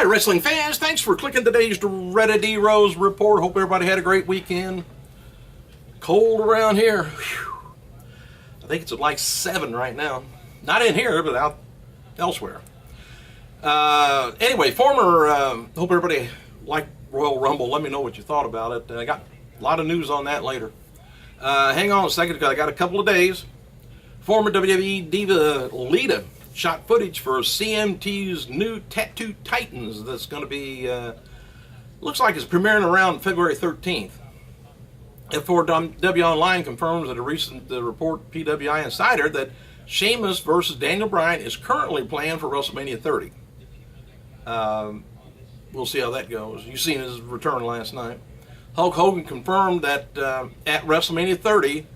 Hi, wrestling fans. Thanks for clicking today's Reddit D Rose report. Hope everybody had a great weekend. Cold around here. Whew. I think it's at like 7 right now. Not in here, but out elsewhere. Anyway, hope everybody liked Royal Rumble. Let me know what you thought about it. I got a lot of news on that later. Hang on a second, because I got a couple of days. Former WWE Diva Lita shot footage for CMT's new Tattoo Titans that's going to be, looks like it's premiering around February 13th. F4W Online confirms that a recent report PWI Insider that Sheamus versus Daniel Bryan is currently planned for WrestleMania 30. We'll see how that goes. You seen his return last night. Hulk Hogan confirmed that at WrestleMania 30,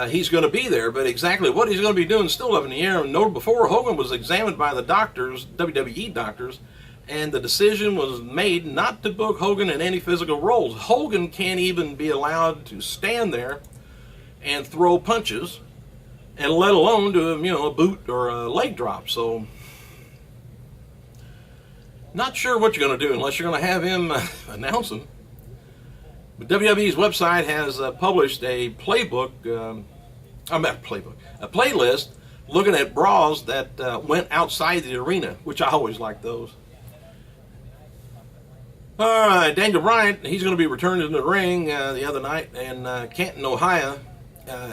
he's going to be there, but exactly what he's going to be doing is still up in the air. Noted before, Hogan was examined by the doctors, WWE doctors, and the decision was made not to book Hogan in any physical roles. Hogan can't even be allowed to stand there and throw punches, and let alone do a boot or a leg drop. So, not sure what you're going to do unless you're going to have him announce them. But WWE's website has published a a playlist looking at bras that went outside the arena, which I always like those. All right, Daniel Bryan, he's going to be returning to the ring the other night in Canton, Ohio.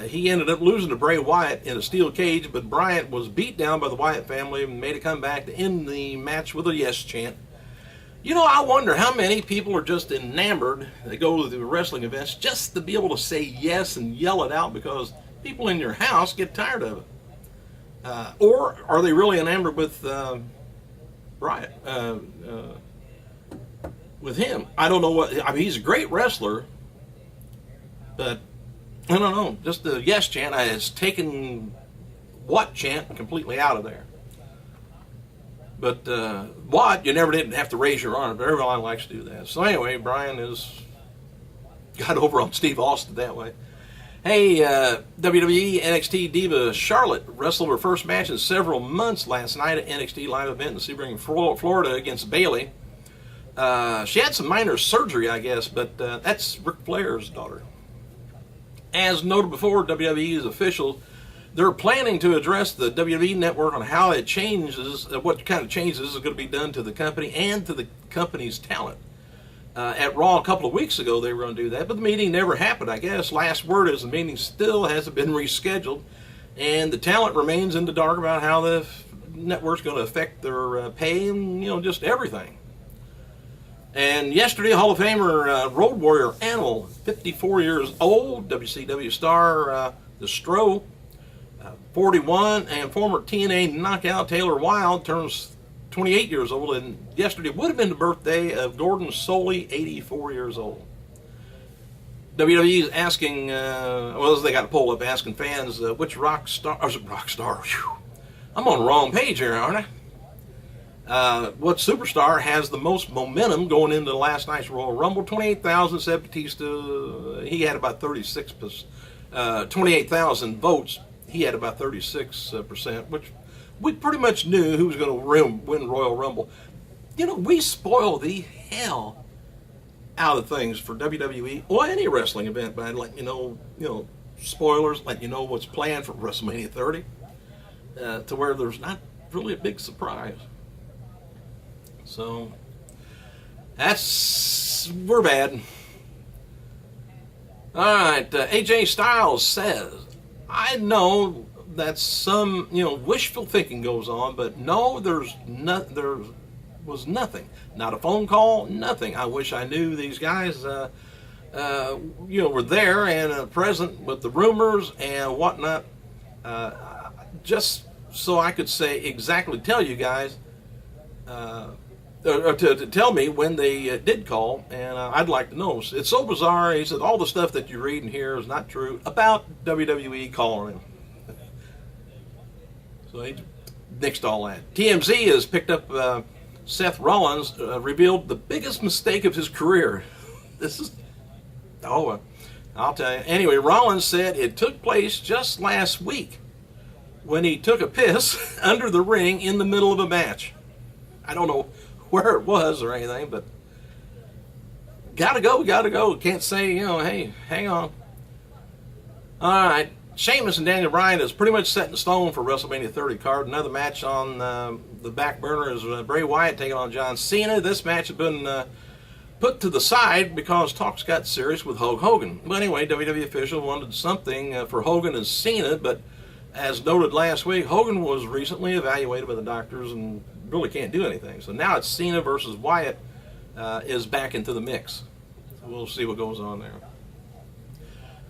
He ended up losing to Bray Wyatt in a steel cage, but Bryan was beat down by the Wyatt family and made a comeback to end the match with a yes chant. I wonder how many people are just enamored. They go to the wrestling events just to be able to say yes and yell it out because people in your house get tired of it. Or are they really enamored with Bryan? With him? I don't know he's a great wrestler, but I don't know. Just the yes chant has taken what chant completely out of there. But what, you never did have to raise your arm, but everyone likes to do that. So anyway, Bryan got over on Steve Austin that way. Hey, WWE NXT diva Charlotte wrestled her first match in several months last night at NXT live event in Sebring, Florida against Bayley. She had some minor surgery, I guess, but that's Ric Flair's daughter. As noted before, WWE's officials, they're planning to address the WWE network on how it changes, what kind of changes is going to be done to the company and to the company's talent. At Raw a couple of weeks ago, they were going to do that, but the meeting never happened, I guess. Last word is the meeting still hasn't been rescheduled, and the talent remains in the dark about how the network's going to affect their pay and, just everything. And yesterday, Hall of Famer Road Warrior Animal, 54 years old, WCW star The Stro, 41, and former TNA knockout Taylor Wilde turns 28 years old, and yesterday would have been the birthday of Gordon Soley, 84 years old. WWE is asking, they got a poll up asking fans which rock star, whew, I'm on the wrong page here, aren't I? What superstar has the most momentum going into last night's Royal Rumble? 28,000, said Batista. He had about 28,000 votes. He had about 36%, which we pretty much knew who was going to win Royal Rumble. We spoil the hell out of things for WWE or any wrestling event by letting spoilers, letting you know what's planned for WrestleMania 30, to where there's not really a big surprise. So we're bad. All right, AJ Styles says, I know that some wishful thinking goes on, but no, there was nothing, not a phone call, nothing. I wish I knew these guys were there and present with the rumors and whatnot, just so I could tell you guys to tell me when they did call, and I'd like to know. It's so bizarre. He said all the stuff that you read and hear is not true about WWE calling him. So he nixed all that. TMZ has picked up Seth Rollins revealed the biggest mistake of his career. I'll tell you. Anyway, Rollins said it took place just last week when he took a piss under the ring in the middle of a match. I don't know where it was or anything, but gotta go. Can't say, you know, hey, hang on. All right, Sheamus and Daniel Bryan is pretty much set in stone for WrestleMania 30 card. Another match on the back burner is Bray Wyatt taking on John Cena. This match has been put to the side because talks got serious with Hulk Hogan. But anyway, WWE official wanted something for Hogan and Cena, but as noted last week, Hogan was recently evaluated by the doctors and really can't do anything. So now it's Cena versus Wyatt is back into the mix. So we'll see what goes on there.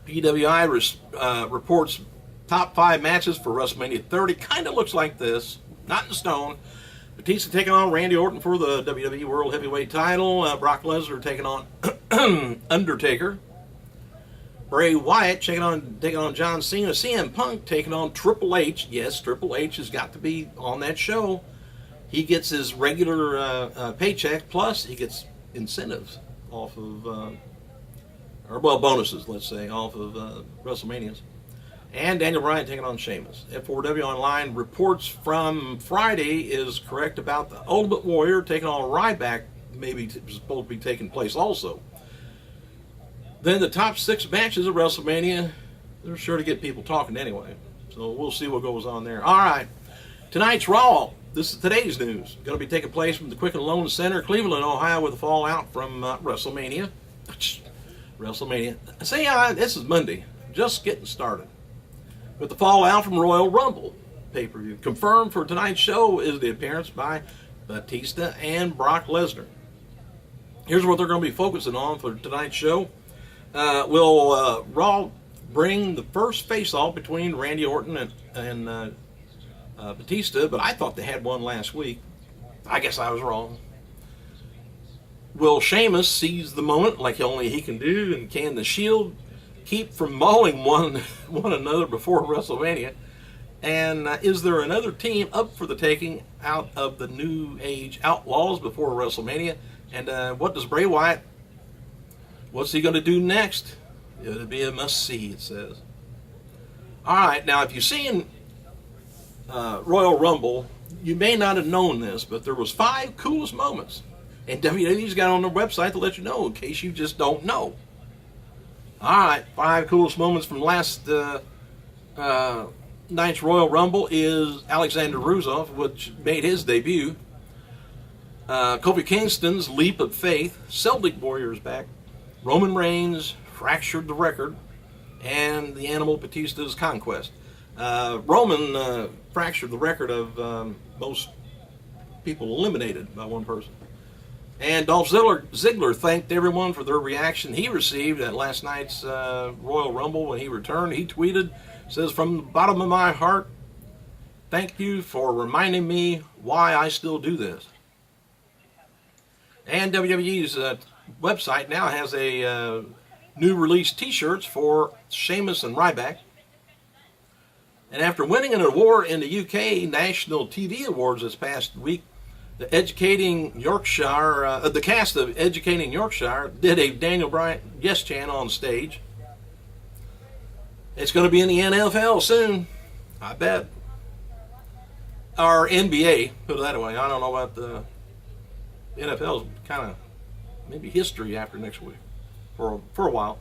PWI reports top 5 matches for WrestleMania 30. Kind of looks like this, not in stone. Batista taking on Randy Orton for the WWE World Heavyweight title. Brock Lesnar taking on Undertaker. Bray Wyatt taking on John Cena. CM Punk taking on Triple H. Yes, Triple H has got to be on that show. He gets his regular paycheck, plus he gets incentives off of, or well, bonuses, let's say, off of WrestleManias. And Daniel Bryan taking on Sheamus. F4W Online reports from Friday is correct about the Ultimate Warrior taking on Ryback, maybe supposed to be taking place also. Then the top 6 matches of WrestleMania, they're sure to get people talking anyway. So we'll see what goes on there. All right, tonight's Raw. This is today's news. Going to be taking place from the Quicken Loan Center, Cleveland, Ohio, with a fallout from WrestleMania. WrestleMania. See, this is Monday. Just getting started. With the fallout from Royal Rumble pay-per-view. Confirmed for tonight's show is the appearance by Batista and Brock Lesnar. Here's what they're going to be focusing on for tonight's show. Will Raw bring the first face-off between Randy Orton and Batista, but I thought they had one last week. I guess I was wrong. Will Sheamus seize the moment like only he can do, and can the Shield keep from mauling one another before WrestleMania? And is there another team up for the taking out of the New Age Outlaws before WrestleMania? And what does Bray Wyatt, what's he going to do next? It'll be a must-see, it says. All right, now if you've seen Royal Rumble, you may not have known this, but there was 5 coolest moments. And WWE's got on their website to let you know in case you just don't know. All right, 5 coolest moments from last night's Royal Rumble is Alexander Rusev, which made his debut. Kofi Kingston's leap of faith. Celtic Warriors back. Roman Reigns fractured the record. And the Animal Batista's conquest. Roman fractured the record of most people eliminated by one person. And Dolph Ziggler thanked everyone for their reaction he received at last night's Royal Rumble when he returned. He tweeted, says, "From the bottom of my heart, thank you for reminding me why I still do this." And WWE's website now has a new release t-shirts for Sheamus and Ryback. And after winning an award in the UK National TV Awards this past week, the cast of Educating Yorkshire did a Daniel Bryan yes chant on stage. It's going to be in the NFL soon, I bet. Or NBA, put it that way. I don't know about the NFL's kind of maybe history after next week for a while.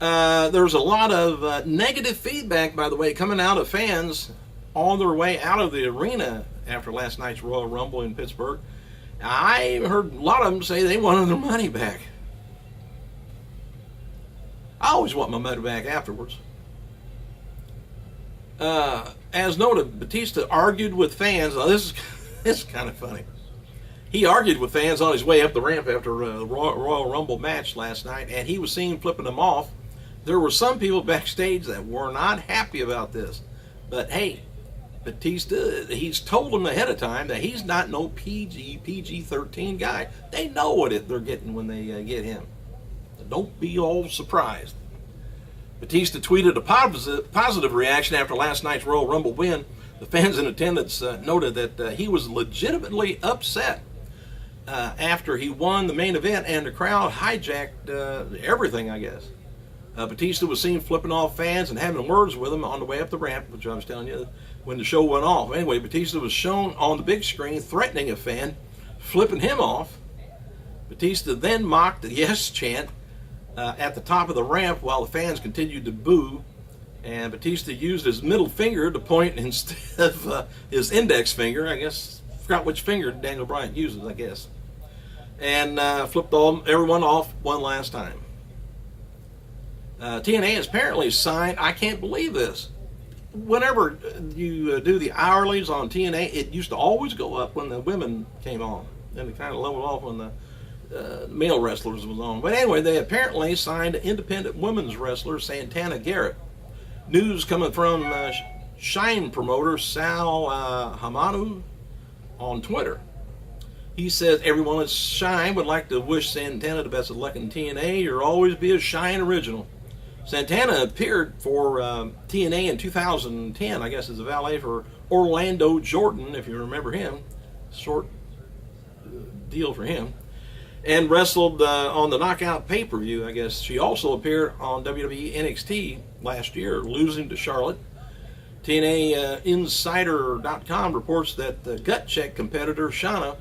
There's a lot of negative feedback, by the way, coming out of fans on their way out of the arena after last night's Royal Rumble in Pittsburgh. I heard a lot of them say they wanted their money back. I always want my money back afterwards. As noted, Batista argued with fans. Now this is kind of funny. He argued with fans on his way up the ramp after the Royal Rumble match last night, and he was seen flipping them off. There were some people backstage that were not happy about this. But hey, Batista, he's told them ahead of time that he's not no PG-13 guy. They know what they're getting when they get him. Don't be all surprised. Batista tweeted a positive reaction after last night's Royal Rumble win. The fans in attendance noted that he was legitimately upset after he won the main event, and the crowd hijacked everything, I guess. Batista was seen flipping off fans and having words with them on the way up the ramp, which I was telling you when the show went off. Anyway, Batista was shown on the big screen threatening a fan flipping him off. Batista then mocked the yes chant at the top of the ramp while the fans continued to boo. And Batista used his middle finger to point instead of his index finger. I guess, forgot which finger Daniel Bryan uses, I guess. And flipped everyone off one last time. TNA has apparently signed, I can't believe this. Whenever you do the hourlies on TNA, it used to always go up when the women came on. And it kind of leveled off when the male wrestlers was on. But anyway, they apparently signed independent women's wrestler Santana Garrett. News coming from Shine promoter Sal Hamanu on Twitter. He says, everyone at Shine would like to wish Santana the best of luck in TNA. You'll always be a Shine original. Santana appeared for TNA in 2010, I guess, as a valet for Orlando Jordan, if you remember him. Short deal for him. And wrestled on the Knockout pay-per-view, I guess. She also appeared on WWE NXT last year, losing to Charlotte. TNA Insider.com reports that the gut check competitor Shana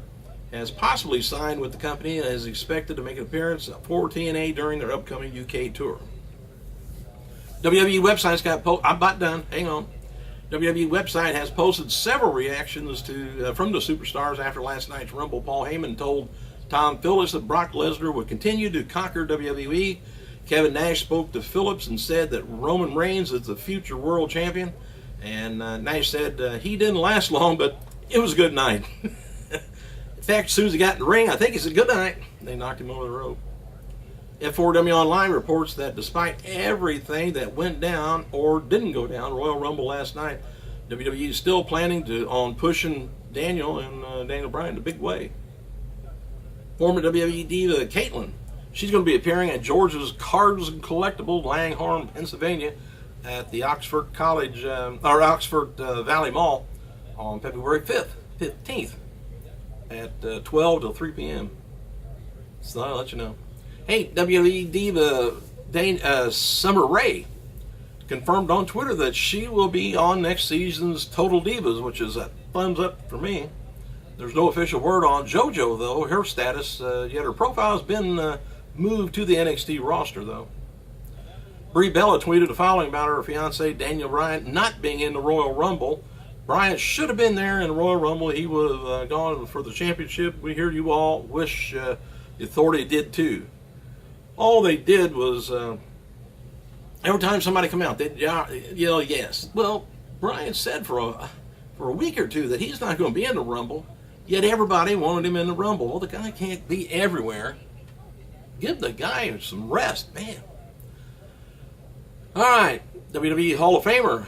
has possibly signed with the company and is expected to make an appearance for TNA during their upcoming UK tour. WWE website's got I'm about done. Hang on. WWE website has posted several reactions to from the superstars after last night's Rumble. Paul Heyman told Tom Phillips that Brock Lesnar would continue to conquer WWE. Kevin Nash spoke to Phillips and said that Roman Reigns is the future world champion. And Nash said he didn't last long, but it was a good night. In fact, as soon as he got in the ring, I think he said good night. They knocked him over the rope. F4W Online reports that despite everything that went down or didn't go down Royal Rumble last night, WWE is still planning on pushing Daniel and Daniel Bryan the big way. Former WWE diva Caitlyn, she's going to be appearing at George's Cards and Collectibles, Langhorne, Pennsylvania, at the Oxford Valley Mall on February 15th at 12 till 3 p.m. So I'll let you know. Hey, WWE diva Summer Rae confirmed on Twitter that she will be on next season's Total Divas, which is a thumbs up for me. There's no official word on JoJo, though, her status, yet her profile has been moved to the NXT roster, though. Brie Bella tweeted the following about her fiancé Daniel Bryan not being in the Royal Rumble. Bryan should have been there in the Royal Rumble. He would have gone for the championship. We hear you all wish the Authority did too. All they did was every time somebody come out, they'd yell yes. Well, Bryan said for a week or two that he's not going to be in the Rumble, yet everybody wanted him in the Rumble. Well, the guy can't be everywhere. Give the guy some rest, man. All right, WWE Hall of Famer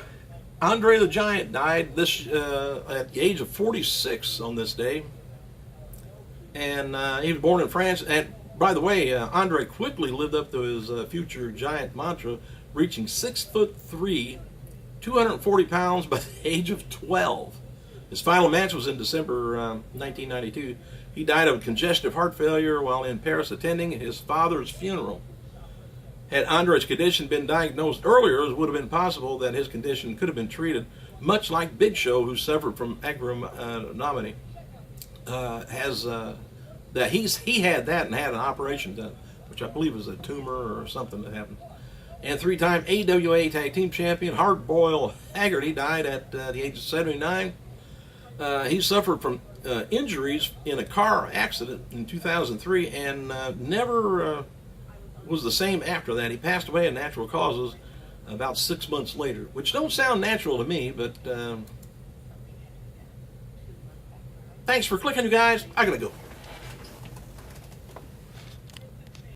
Andre the Giant died at the age of 46 on this day, and he was born in France. And by the way, Andre quickly lived up to his future giant mantra, reaching 6'3", 240 pounds by the age of 12. His final match was in December 1992. He died of congestive heart failure while in Paris attending his father's funeral. Had Andre's condition been diagnosed earlier, it would have been possible that his condition could have been treated, much like Big Show, who suffered from acromegaly. He had that and had an operation done, which I believe was a tumor or something that happened. And three-time AWA Tag Team Champion Hardboiled Haggerty died at the age of 79. He suffered from injuries in a car accident in 2003 and never was the same after that. He passed away of natural causes about 6 months later, which don't sound natural to me, but thanks for clicking, you guys. I gotta go.